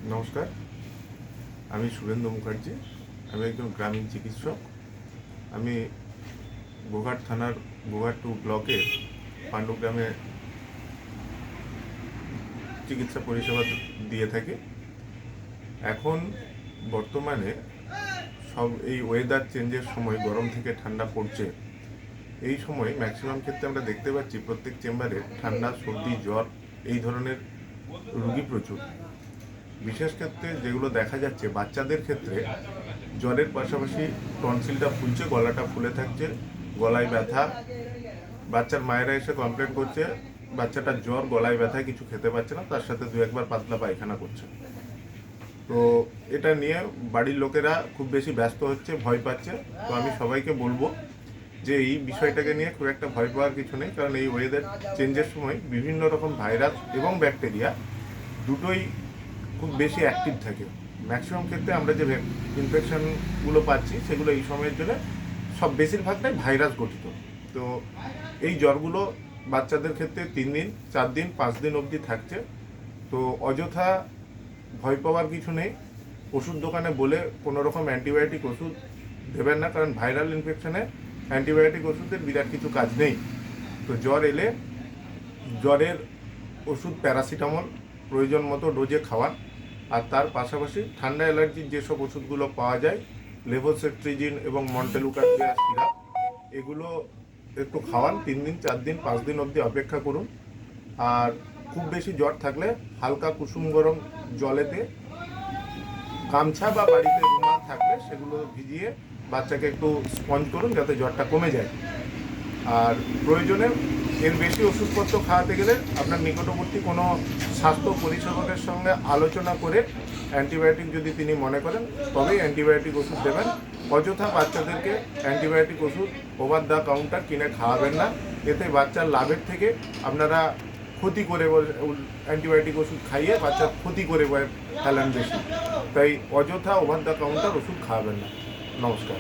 নমস্কার, আমি শুভেন্দু মুখার্জি। আমি একজন গ্রামীণ চিকিৎসক। আমি গোঘাট থানার গোঘাট 2 ব্লকের পাণ্ডুগ্রামে চিকিৎসা পরিষেবা দিয়ে থাকি। এখন বর্তমানে সব এই ওয়েদার চেঞ্জের সময় গরম থেকে ঠান্ডা পড়ছে। এই সময় ম্যাক্সিমাম ক্ষেত্রে আমরা দেখতে পাচ্ছি প্রত্যেক চেম্বারে ঠান্ডা, সর্দি, জ্বর এই ধরনের রুগী প্রচুর। বিশেষ ক্ষেত্রে যেগুলো দেখা যাচ্ছে বাচ্চাদের ক্ষেত্রে জ্বরের পাশাপাশি টনসিলটা ফুলছে, গলাটা ফুলে থাকছে, গলায় ব্যথা। বাচ্চার মায়েরা এসে কমপ্লেন করছে বাচ্চাটার জ্বর, গলায় ব্যথা, কিছু খেতে পারছে না, তার সাথে 2-1 বার পাতলা পায়খানা করছে। তো এটা নিয়ে বাড়ির লোকেরা খুব বেশি ব্যস্ত হচ্ছে, ভয় পাচ্ছে। তো আমি সবাইকে বলবো যে এই বিষয়টাকে নিয়ে খুব একটা ভয় পাওয়ার কিছু নেই, কারণ এই ওয়েদার চেঞ্জের সময় বিভিন্ন রকম ভাইরাস এবং ব্যাকটেরিয়া দুটোই খুব বেশি অ্যাক্টিভ থাকে। ম্যাক্সিমাম ক্ষেত্রে আমরা যে ইনফেকশনগুলো পাচ্ছি সেগুলো এই সময়ের জন্য সব বেশিরভাগটাই ভাইরাস গঠিত। তো এই জ্বরগুলো বাচ্চাদের ক্ষেত্রে 3 দিন, 4 দিন, 5 দিন অবধি থাকছে। তো অযথা ভয় পাওয়ার কিছু নেই। ওষুধ দোকানে বলে কোনো রকম অ্যান্টিবায়োটিক ওষুধ দেবেন না, কারণ ভাইরাল ইনফেকশনে অ্যান্টিবায়োটিক ওষুধের বিরাট কিছু কাজ নেই। তো জ্বর এলে জ্বরের ওষুধ প্যারাসিটামল প্রয়োজন মতো ডোজে খাওয়ান। আর তার পাশাপাশি ঠান্ডা অ্যালার্জির যেসব ওষুধগুলো পাওয়া যায়, লেভোসেট্রিজিন এবং মন্টেলুকাট্রিয়া সিরাপ, এগুলো একটু খাওয়ান। 3 দিন, 4 দিন, 5 দিন অবধি অপেক্ষা করুন। আর খুব বেশি জ্বর থাকলে হালকা কুসুম গরম জলেতে গামছা বা বাড়িতে রুমাল থাকলে সেগুলো ভিজিয়ে বাচ্চাকে একটু স্পঞ্জ করুন, যাতে জ্বরটা কমে যায়। আর প্রয়োজনে এর বেশি ওষুধপত্র খাওয়াতে গেলে আপনার নিকটবর্তী কোনো স্বাস্থ্য পরিষেবকের সঙ্গে আলোচনা করে অ্যান্টিবায়োটিক যদি তিনি মনে করেন তবেই অ্যান্টিবায়োটিক ওষুধ দেবেন। অযথা বাচ্চাদেরকে অ্যান্টিবায়োটিক ওষুধ ওভার দ্য কাউন্টার কিনে খাওয়াবেন না। এতে বাচ্চার লাভের থেকে আপনারা ক্ষতি করে অ্যান্টিবায়োটিক ওষুধ খাইয়ে বাচ্চার ক্ষতি করে ফেলেন বেশি। তাই অযথা ওভার দ্য কাউন্টার ওষুধ খাওয়াবেন না। নমস্কার।